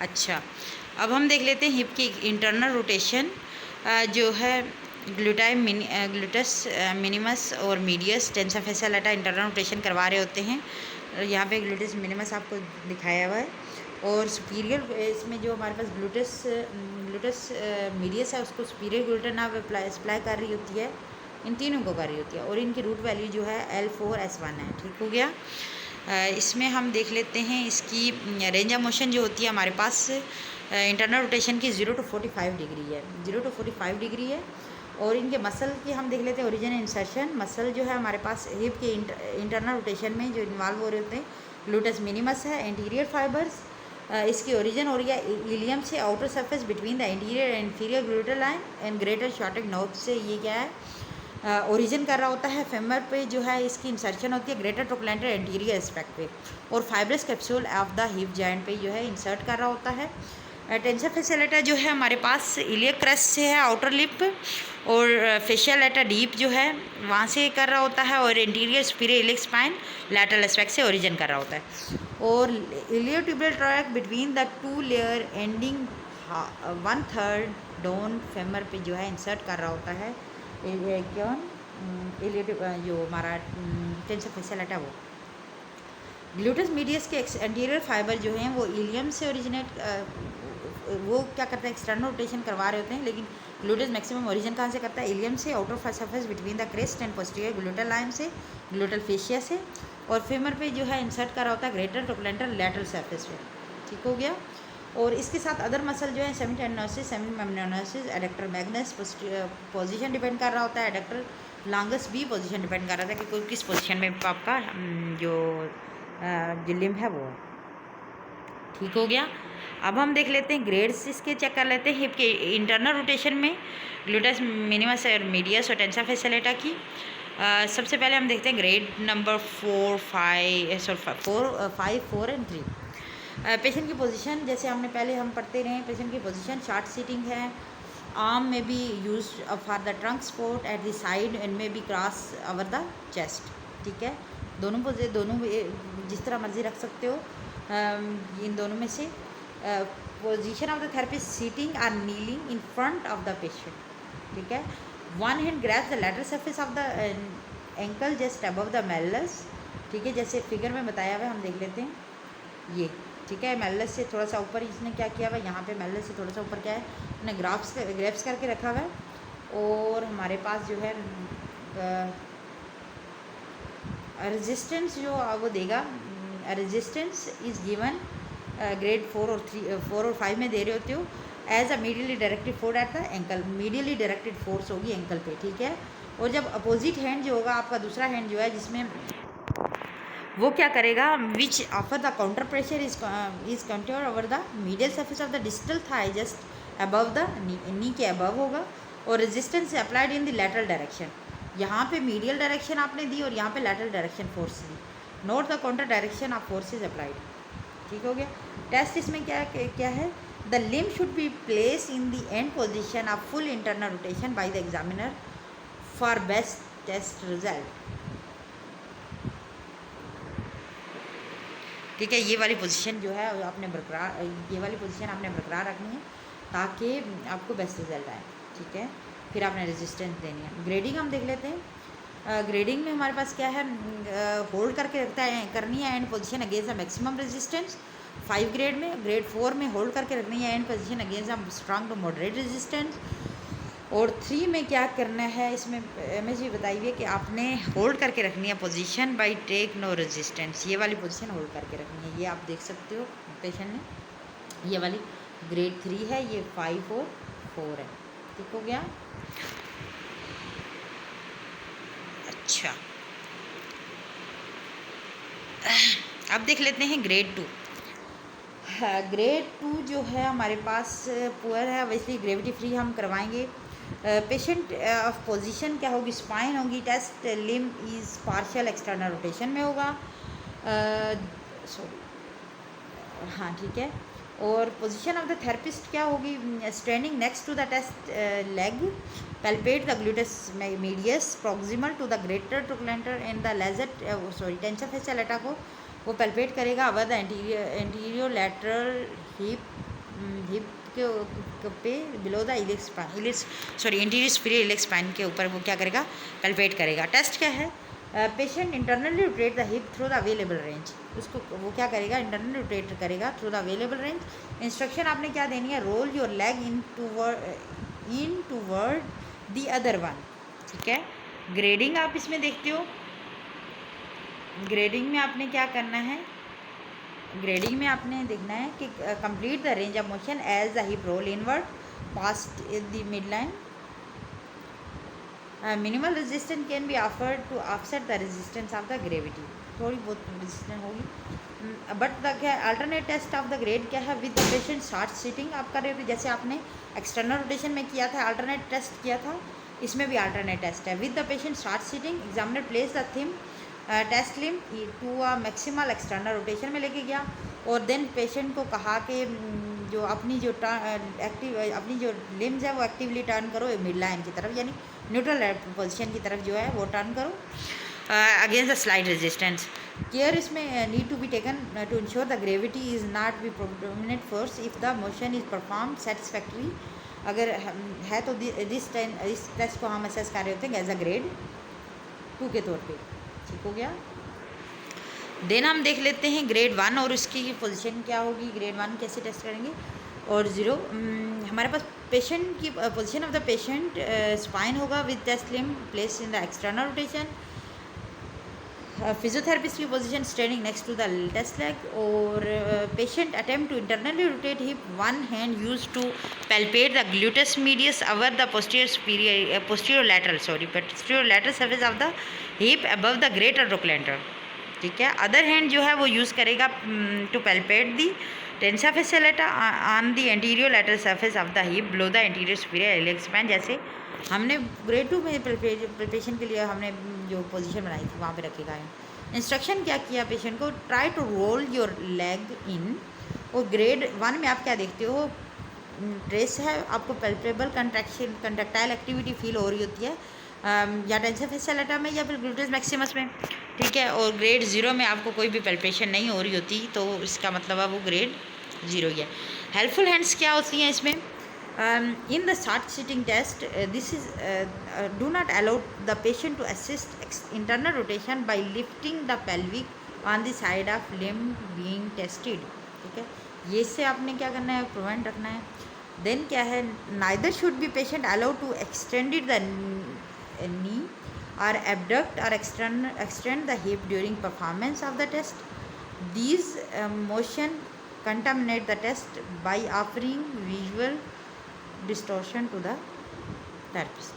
अच्छा, अब हम देख लेते हैं हिप की इंटरनल रोटेशन जो है ग्लूटस मिनिमस और मीडियस टेंसा फेसिया लेटा इंटरनल रोटेशन करवा रहे होते हैं। यहाँ पे ग्लूटस मिनिमस आपको दिखाया हुआ है और सुपीरियर इसमें जो हमारे पास ग्लूटस मीडियस है उसको सुपीरियर ग्लूटन नाव अप्लाई कर रही होती है, इन तीनों को कर रही होती है और इनकी रूट वैल्यू जो है L4S1 है। ठीक हो गया। इसमें हम देख लेते हैं इसकी रेंज ऑफ मोशन जो होती है हमारे पास इंटरनल रोटेशन की 0 to 45 डिग्री है, 0 to 45 डिग्री है। और इनके मसल की हम देख लेते हैं ओरिजिन इंसर्शन। मसल जो है हमारे पास हिप के इंटरनल रोटेशन में जो इन्वॉल्व हो रहे होते हैं ग्लूटस मिनिमस है, एंटीरियर फाइबर्स। इसकी ओरिजिन हो रही है इलियम से, outer surface between the interior and inferior gluteal line and greater shorted note से ये क्या है ओरिजिन कर रहा होता है। फेमर पे जो है इसकी इंसर्शन होती है ग्रेटर ट्रोक्लेंटर एंटीरियर एस्पेक्ट पे और fibrous capsule of the hip joint पे जो है इंसर्ट कर रहा होता है। टेंसा फेसिया लेटा जो है हमारे पास इलियक क्रस्ट से है आउटर लिप और फेशिया लेटा डीप जो है वहाँ से कर रहा होता है और interior superior iliac spine lateral aspect से ओरिजिन कर रहा होता है। और iliotibial tract between the two layer ending 1/3 down femur पे जो है इंसर्ट कर रहा होता है जो हमारा टेंसा फेसिया लेटा वो ग्लूटस मीडियस के एंटीरियर फाइबर जो हैं वो इलियम से ओरिजिनेट वो क्या करता है एक्सटर्नल रोटेशन करवा रहे होते हैं, लेकिन ग्लूटस मैक्सिमम ओरिजिन कहाँ से करता है इलियम से, outer surface between the crest and posterior gluteal line से, ग्लूटल फेशिया से। और फेमर पे जो है इंसर्ट करा होता है ग्रेटर ट्रोक्लेंटर लैटरल सरफेस पे। ठीक हो गया। और इसके साथ अदर मसल जो है सेमीटेंडोसिस, सेमीमेम्ब्रेनोसिस, एडेक्टर मैग्नस पोजीशन डिपेंड कर रहा होता है, एडेक्टर लॉन्गस भी पोजीशन डिपेंड कर रहा था कि कोई किस पोजीशन में आपका जो लिम्ब है वो। ठीक हो गया। अब हम देख लेते हैं ग्रेड्स इसके चेक कर लेते हैं हिप के इंटरनल रोटेशन में ग्लूटस मिनिमस और मीडियस और टेंसा फेसिया लेटा की। सबसे पहले हम देखते हैं ग्रेड नंबर 4, 5, 4 एंड 3। पेशेंट की पोजीशन जैसे हमने पहले हम पढ़ते रहे, पेशेंट की पोजीशन शार्ट सीटिंग है, आर्म में be use for the trunk support at the side and में be cross over the chest. ठीक है, दोनों जिस तरह मर्जी रख सकते हो इन दोनों में से। Position of the therapist sitting और kneeling in front of the patient. ठीक है, one hand grabs the lateral surface of the ankle just above the malleolus. ठीक है, जैसे फिगर में बताया हुआ है हम देख लेते हैं ये। ठीक है, मेलस से थोड़ा सा ऊपर इसने क्या किया हुआ है, यहाँ पे मेलस से थोड़ा सा ऊपर क्या है इसने ग्रैप्स करके रखा हुआ है। और हमारे पास जो है रेजिस्टेंस जो वो देगा, रेजिस्टेंस इज़ गिवन ग्रेड 4 और 5 में दे रहे होते हो as a medially directed force at the ankle, medially directed force होगी एंकल पे। ठीक है, और जब अपोजिट हैंड जो होगा आपका दूसरा हैंड जो है जिसमें वो क्या करेगा which offer the counter pressure is contour over the medial surface of the distal thigh just above the knee के अबव होगा और resistance applied in the lateral direction. यहाँ पे मीडियल डायरेक्शन आपने दी और यहाँ पे लैटरल डायरेक्शन फोर्स दी। Note the counter direction of force is applied. ठीक हो गया। टेस्ट इसमें क्या है, the limb should be place in the end position of full internal rotation by the examiner for best test result. ठीक है, ये वाली पोजीशन जो है आपने बरकरार, ये वाली पोजीशन आपने बरकरार रखनी है ताकि आपको बेस्ट रिजल्ट आए। ठीक है, फिर आपने रेजिस्टेंस देनी है। ग्रेडिंग हम देख लेते हैं। ग्रेडिंग में हमारे पास क्या है, होल्ड करके रखता है करनी है end position against the maximum resistance. 5 grade में, ग्रेड 4 में होल्ड करके रखनी है end position against the strong to moderate resistance. और 3 में क्या करना है, इसमें MSG बताई हुई है कि आपने होल्ड करके रखनी है position by take no resistance. ये वाली पोजीशन होल्ड करके रखनी है, ये आप देख सकते हो पेशेंट ने, ये वाली ग्रेड 3 है, ये 5 और 4 है। ठीक हो गया। अच्छा, अब देख लेते हैं ग्रेड 2। ग्रेड 2 जो है हमारे पास पुअर है, ऑब्वियसली ग्रेविटी फ्री हम करवाएंगे। पेशेंट ऑफ पोजीशन क्या होगी, स्पाइन होगी, test limb is partial external rotation में होगा। सॉरी हाँ ठीक है। और पोजीशन ऑफ द थेरेपिस्ट क्या होगी, standing next to the test leg, palpate the gluteus medius proximal to the greater trochanter and the lesser tensor fascia lata को वो पैल्पेट करेगा over the anterior lateral hip hip के पे below the interior superior iliac spine के ऊपर वो क्या करेगा, पैल्पेट करेगा। टेस्ट क्या है, patient internally rotate the hip through the available range, उसको वो क्या करेगा, इंटरनली रोटेट करेगा through the available range. Instruction आपने क्या देनी है, roll your leg in toward the other one, ठीक है। ग्रेडिंग आप इसमें देखते हो, ग्रेडिंग में आपने क्या करना है, ग्रेडिंग में आपने देखना है कि complete the range of motion as the hip roll inward past the mid line. Minimal resistance can be offered to offset the resistance of the gravity, थोड़ी बहुत रेजिस्टेंस होगी। बट द क्या alternate test of the grade क्या है, with the patient short sitting आप कर रहे हो, जैसे आपने एक्सटर्नल रोटेशन में किया था, अल्टरनेट टेस्ट किया था, इसमें भी अल्टरनेट टेस्ट है। With the patient short sitting examiner place the them test limb to a maximal external rotation में लेके गया, और देन पेशेंट को कहा कि जो अपनी जो अपनी जो लिम्स है वो एक्टिवली टर्न करो मिड लाइन की तरफ, यानी न्यूट्रल पोजीशन की तरफ जो है वो टर्न करो against the slide resistance. Care इसमें need to be taken to ensure the gravity is not be predominant force if the motion is perform satisfactory. अगर है तो इस टेस्ट को हम असेस कर रहे होते हैं एज अ ग्रेड 2 के तौर पे, ठीक हो गया। देन हम देख लेते हैं ग्रेड 1 और उसकी पोजीशन क्या होगी, ग्रेड 1 कैसे टेस्ट करेंगे। और 0 हमारे पास पेशेंट की position of the patient spine होगा with test limb place in the external rotation. Physiotherapist की position standing next to the test leg, और patient attempt to internally rotate hip, one hand use to palpate the gluteus medius over the posterior lateral surface of the hip above the greater trochanter, ठीक है। Other hand जो है वो use करेगा to palpate the टेंसा फेसिलेटा on the anterior lateral surface of the hip below the anterior superior iliac spine, जैसे हमने grade 2 में palpation के लिए हमने जो पोजीशन बनाई थी वहाँ पे रखेगा है। इंस्ट्रक्शन क्या किया पेशेंट को, try to roll your leg in, और ग्रेड 1 में आप क्या देखते हो, ट्रेस है आपको पैल्पेबल कंट्रैक्टाइल एक्टिविटी फील हो रही होती है या टेंसा फेसिलेटा में या फिर ग्लूटस मैक्सिमस में, ठीक है। और ग्रेड 0 में आपको कोई भी पैल्पेशन नहीं हो रही होती, तो इसका मतलब है वो ग्रेड 0 ही है। हेल्पफुल हैंड्स क्या होती हैं इसमें, in the short sitting test this is do not allow the patient to assist internal rotation by lifting the pelvic on the side of limb being tested, ठीक है। ये से आपने क्या करना है, प्रिवेंट रखना है। देन क्या है, neither should be patient allowed to extend the knee or abduct or extend the hip during performance of the test. These motion contaminate the test by offering visual distortion to the therapist.